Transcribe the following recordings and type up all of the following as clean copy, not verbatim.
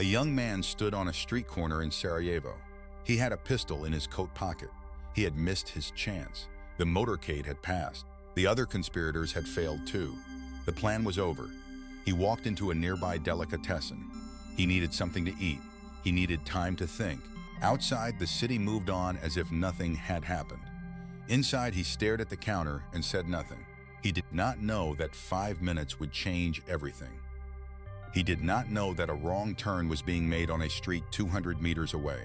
A young man stood on a street corner in Sarajevo. He had a pistol in his coat pocket. He had missed his chance. The motorcade had passed. The other conspirators had failed too. The plan was over. He walked into a nearby delicatessen. He needed something to eat. He needed time to think. Outside, the city moved on as if nothing had happened. Inside, he stared at the counter and said nothing. He did not know that 5 minutes would change everything. He did not know that a wrong turn was being made on a street 200 meters away.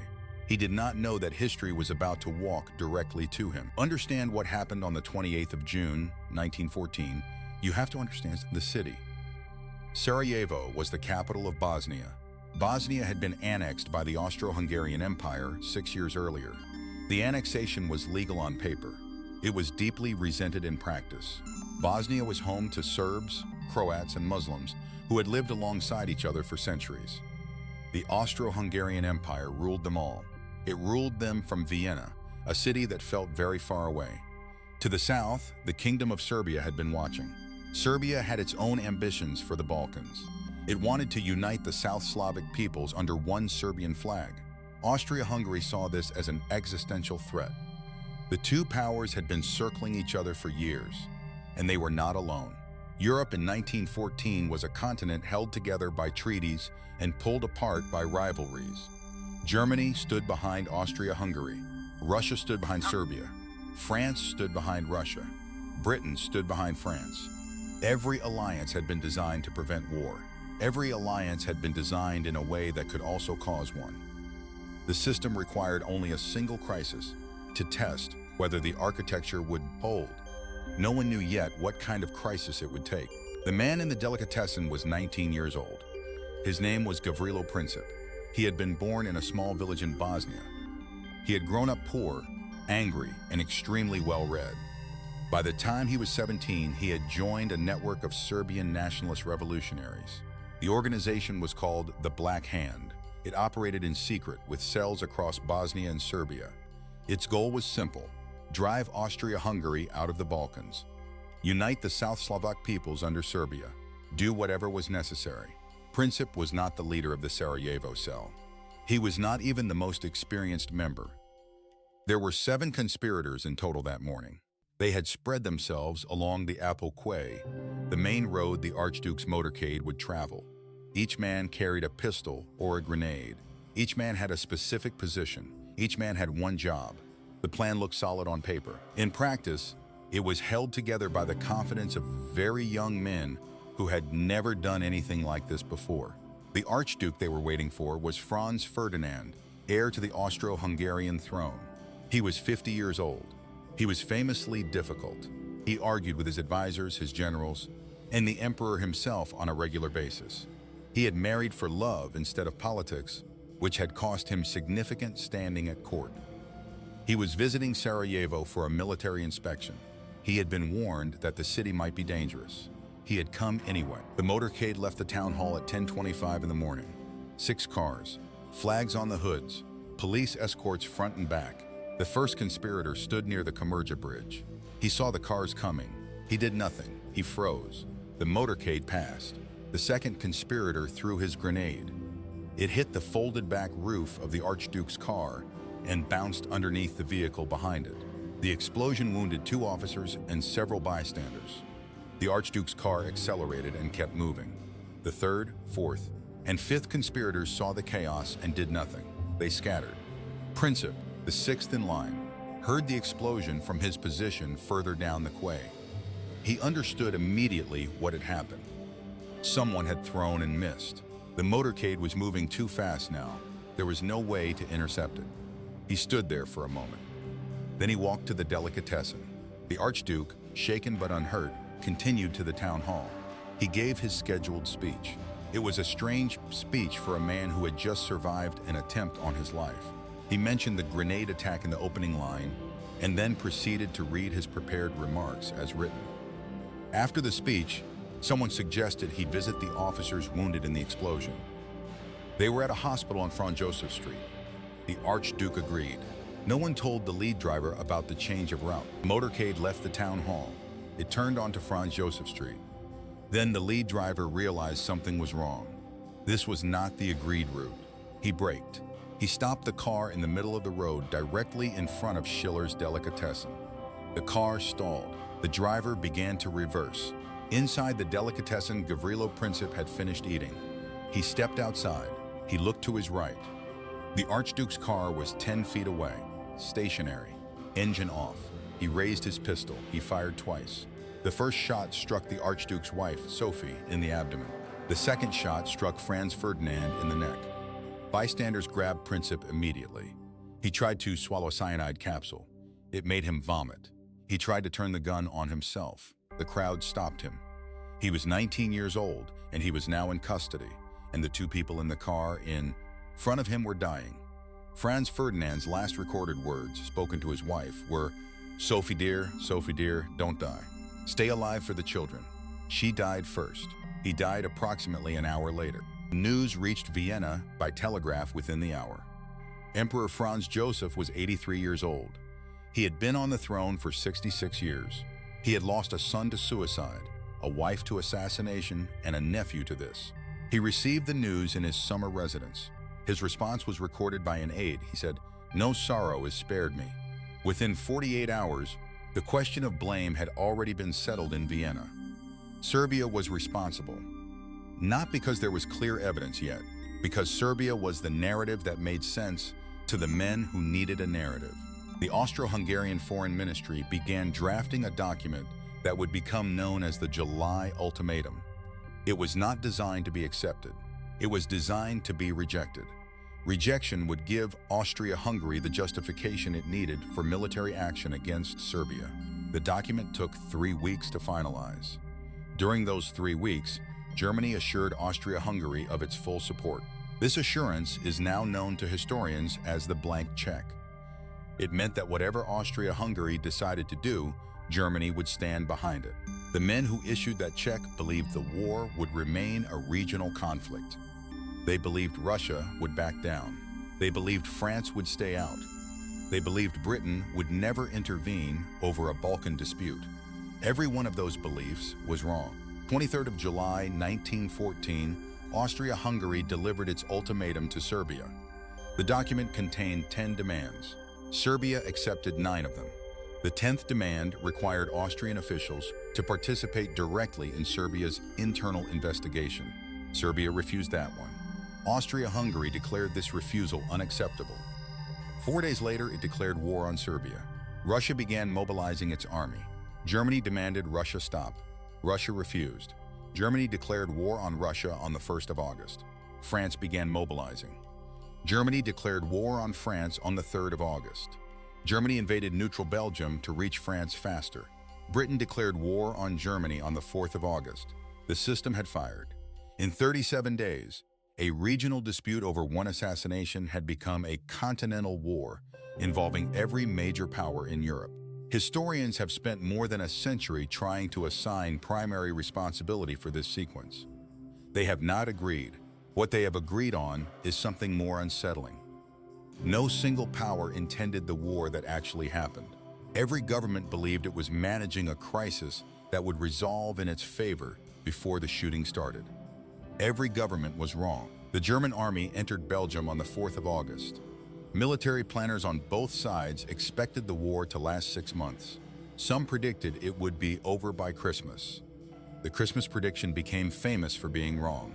He did not know that history was about to walk directly to him. Understand what happened on the 28th of June, 1914. You have to understand the city. Sarajevo was the capital of Bosnia. Bosnia had been annexed by the Austro-Hungarian Empire 6 years earlier. The annexation was legal on paper. It was deeply resented in practice. Bosnia was home to Serbs, Croats, and Muslims who had lived alongside each other for centuries. The Austro-Hungarian Empire ruled them all. It ruled them from Vienna, a city that felt very far away. To the south, the Kingdom of Serbia had been watching. Serbia had its own ambitions for the Balkans. It wanted to unite the South Slavic peoples under one Serbian flag. Austria-Hungary saw this as an existential threat. The two powers had been circling each other for years, and they were not alone. Europe in 1914 was a continent held together by treaties and pulled apart by rivalries. Germany stood behind Austria-Hungary. Russia stood behind Serbia. France stood behind Russia. Britain stood behind France. Every alliance had been designed to prevent war. Every alliance had been designed in a way that could also cause one. The system required only a single crisis to test whether the architecture would hold. No one knew yet what kind of crisis it would take. The man in the delicatessen was 19 years old. His name was Gavrilo Princip. He had been born in a small village in Bosnia. He had grown up poor, angry, and extremely well-read. By the time he was 17, he had joined a network of Serbian nationalist revolutionaries. The organization was called the Black Hand. It operated in secret with cells across Bosnia and Serbia. Its goal was simple: drive Austria-Hungary out of the Balkans. Unite the South Slovak peoples under Serbia. Do whatever was necessary. Princip was not the leader of the Sarajevo cell. He was not even the most experienced member. There were 7 conspirators in total that morning. They had spread themselves along the Apple Quay, the main road the Archduke's motorcade would travel. Each man carried a pistol or a grenade. Each man had a specific position. Each man had one job. The plan looked solid on paper. In practice, it was held together by the confidence of very young men who had never done anything like this before. The Archduke they were waiting for was Franz Ferdinand, heir to the Austro-Hungarian throne. He was 50 years old. He was famously difficult. He argued with his advisors, his generals, and the emperor himself on a regular basis. He had married for love instead of politics, which had cost him significant standing at court. He was visiting Sarajevo for a military inspection. He had been warned that the city might be dangerous. He had come anyway. The motorcade left the town hall at 10:25 in the morning. 6 cars, flags on the hoods, police escorts front and back. The first conspirator stood near the Kamerja Bridge. He saw the cars coming. He did nothing. He froze. The motorcade passed. The second conspirator threw his grenade. It hit the folded back roof of the Archduke's car and bounced underneath the vehicle behind it. The explosion wounded 2 officers and several bystanders. The Archduke's car accelerated and kept moving. The third, fourth, and fifth conspirators saw the chaos and did nothing. They scattered. Princip, the 6th in line, heard the explosion from his position further down the quay. He understood immediately what had happened. Someone had thrown and missed. The motorcade was moving too fast now. There was no way to intercept it. He stood there for a moment. Then he walked to the delicatessen. The Archduke, shaken but unhurt, continued to the town hall. He gave his scheduled speech. It was a strange speech for a man who had just survived an attempt on his life. He mentioned the grenade attack in the opening line and then proceeded to read his prepared remarks as written. After the speech, someone suggested he visit the officers wounded in the explosion. They were at a hospital on Franz Joseph Street. The Archduke agreed. No one told the lead driver about the change of route. The motorcade left the town hall. It turned onto Franz Joseph Street. Then the lead driver realized something was wrong. This was not the agreed route. He braked. He stopped the car in the middle of the road directly in front of Schiller's delicatessen. The car stalled. The driver began to reverse. Inside the delicatessen, Gavrilo Princip had finished eating. He stepped outside. He looked to his right. The Archduke's car was 10 feet away, stationary, engine off. He raised his pistol. He fired twice. The first shot struck the Archduke's wife, Sophie, in the abdomen. The second shot struck Franz Ferdinand in the neck. Bystanders grabbed Princip immediately. He tried to swallow a cyanide capsule. It made him vomit. He tried to turn the gun on himself. The crowd stopped him. He was 19 years old, and he was now in custody, and the two people in the car in front of him were dying. Franz Ferdinand's last recorded words, spoken to his wife, were, Sophie dear, don't die. Stay alive for the children." She died first. He died approximately an hour later. News reached Vienna by telegraph within the hour. Emperor Franz Joseph was 83 years old. He had been on the throne for 66 years. He had lost a son to suicide, a wife to assassination, and a nephew to this. He received the news in his summer residence. His response was recorded by an aide. He said, "No sorrow is spared me." Within 48 hours, the question of blame had already been settled in Vienna. Serbia was responsible. Not because there was clear evidence yet, because Serbia was the narrative that made sense to the men who needed a narrative. The Austro-Hungarian Foreign Ministry began drafting a document that would become known as the July Ultimatum. It was not designed to be accepted. It was designed to be rejected. Rejection would give Austria-Hungary the justification it needed for military action against Serbia. The document took 3 weeks to finalize. During those 3 weeks, Germany assured Austria-Hungary of its full support. This assurance is now known to historians as the blank check. It meant that whatever Austria-Hungary decided to do, Germany would stand behind it. The men who issued that check believed the war would remain a regional conflict. They believed Russia would back down. They believed France would stay out. They believed Britain would never intervene over a Balkan dispute. Every one of those beliefs was wrong. 23rd of July, 1914, Austria-Hungary delivered its ultimatum to Serbia. The document contained 10 demands. Serbia accepted 9 of them. The 10th demand required Austrian officials to participate directly in Serbia's internal investigation. Serbia refused that one. Austria-Hungary declared this refusal unacceptable. 4 days later, it declared war on Serbia. Russia began mobilizing its army. Germany demanded Russia stop. Russia refused. Germany declared war on Russia on the 1st of August. France began mobilizing. Germany declared war on France on the 3rd of August. Germany invaded neutral Belgium to reach France faster. Britain declared war on Germany on the 4th of August. The system had fired. In 37 days, a regional dispute over one assassination had become a continental war involving every major power in Europe. Historians have spent more than a century trying to assign primary responsibility for this sequence. They have not agreed. What they have agreed on is something more unsettling. No single power intended the war that actually happened. Every government believed it was managing a crisis that would resolve in its favor before the shooting started. Every government was wrong. The German army entered Belgium on the 4th of August. Military planners on both sides expected the war to last 6 months. Some predicted it would be over by Christmas. The Christmas prediction became famous for being wrong.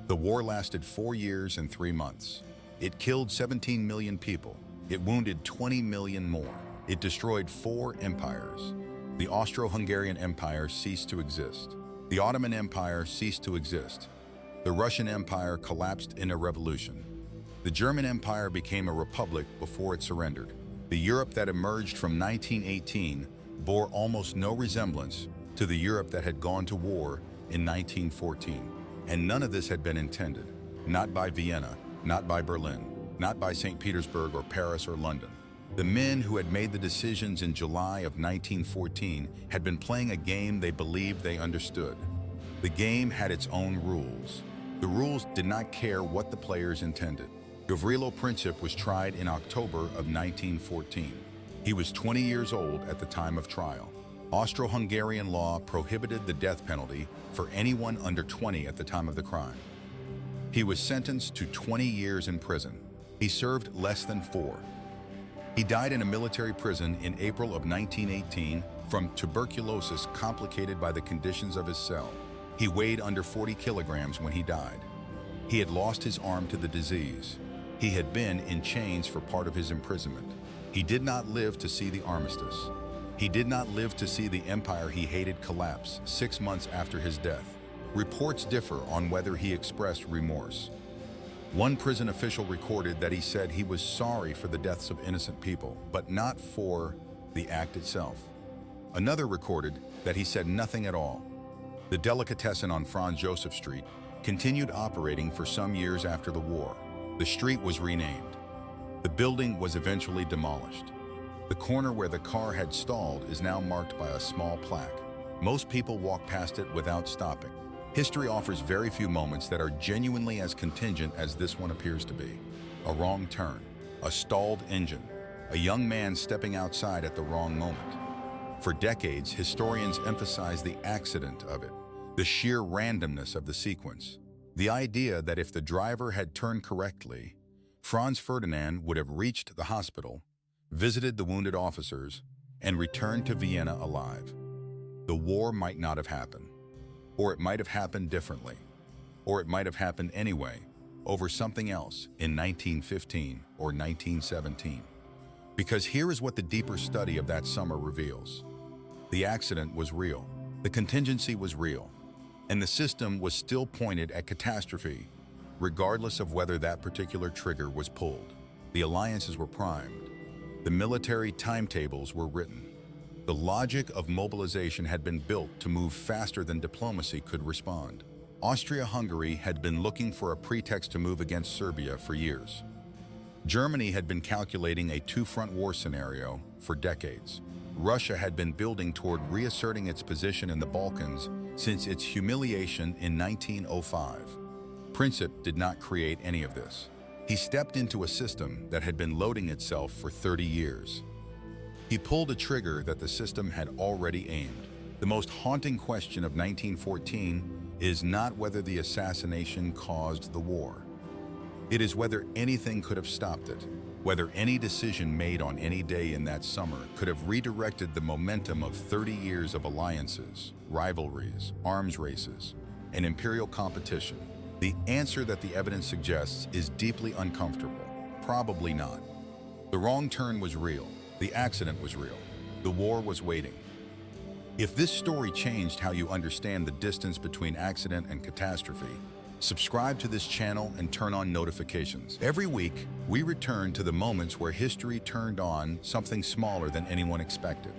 The war lasted 4 years and 3 months. It killed 17 million people. It wounded 20 million more. It destroyed 4 empires. The Austro-Hungarian Empire ceased to exist. The Ottoman Empire ceased to exist. The Russian Empire collapsed in a revolution. The German Empire became a republic before it surrendered. The Europe that emerged from 1918 bore almost no resemblance to the Europe that had gone to war in 1914. And none of this had been intended. Not by Vienna, not by Berlin, not by St. Petersburg or Paris or London. The men who had made the decisions in July of 1914 had been playing a game they believed they understood. The game had its own rules. The rules did not care what the players intended. Gavrilo Princip was tried in October of 1914. He was 20 years old at the time of trial. Austro-Hungarian law prohibited the death penalty for anyone under 20 at the time of the crime. He was sentenced to 20 years in prison. He served less than 4. He died in a military prison in April of 1918 from tuberculosis complicated by the conditions of his cell. He weighed under 40 kilograms when he died. He had lost his arm to the disease. He had been in chains for part of his imprisonment. He did not live to see the armistice. He did not live to see the empire he hated collapse 6 months after his death. Reports differ on whether he expressed remorse. One prison official recorded that he said he was sorry for the deaths of innocent people, but not for the act itself. Another recorded that he said nothing at all. The delicatessen on Franz Joseph Street continued operating for some years after the war. The street was renamed. The building was eventually demolished. The corner where the car had stalled is now marked by a small plaque. Most people walk past it without stopping. History offers very few moments that are genuinely as contingent as this one appears to be. A wrong turn, a stalled engine, a young man stepping outside at the wrong moment. For decades, historians emphasize the accident of it, the sheer randomness of the sequence. The idea that if the driver had turned correctly, Franz Ferdinand would have reached the hospital, visited the wounded officers, and returned to Vienna alive. The war might not have happened. Or it might have happened differently. Or it might have happened anyway, over something else in 1915 or 1917. Because here is what the deeper study of that summer reveals. The accident was real, the contingency was real, and the system was still pointed at catastrophe, regardless of whether that particular trigger was pulled. The alliances were primed. The military timetables were written. The logic of mobilization had been built to move faster than diplomacy could respond. Austria-Hungary had been looking for a pretext to move against Serbia for years. Germany had been calculating a two-front war scenario for decades. Russia had been building toward reasserting its position in the Balkans since its humiliation in 1905. Princip did not create any of this. He stepped into a system that had been loading itself for 30 years. He pulled a trigger that the system had already aimed. The most haunting question of 1914 is not whether the assassination caused the war. It is whether anything could have stopped it, whether any decision made on any day in that summer could have redirected the momentum of 30 years of alliances, rivalries, arms races, and imperial competition. The answer that the evidence suggests is deeply uncomfortable. Probably not. The wrong turn was real. The accident was real. The war was waiting. If this story changed how you understand the distance between accident and catastrophe, subscribe to this channel and turn on notifications. Every week, we return to the moments where history turned on something smaller than anyone expected.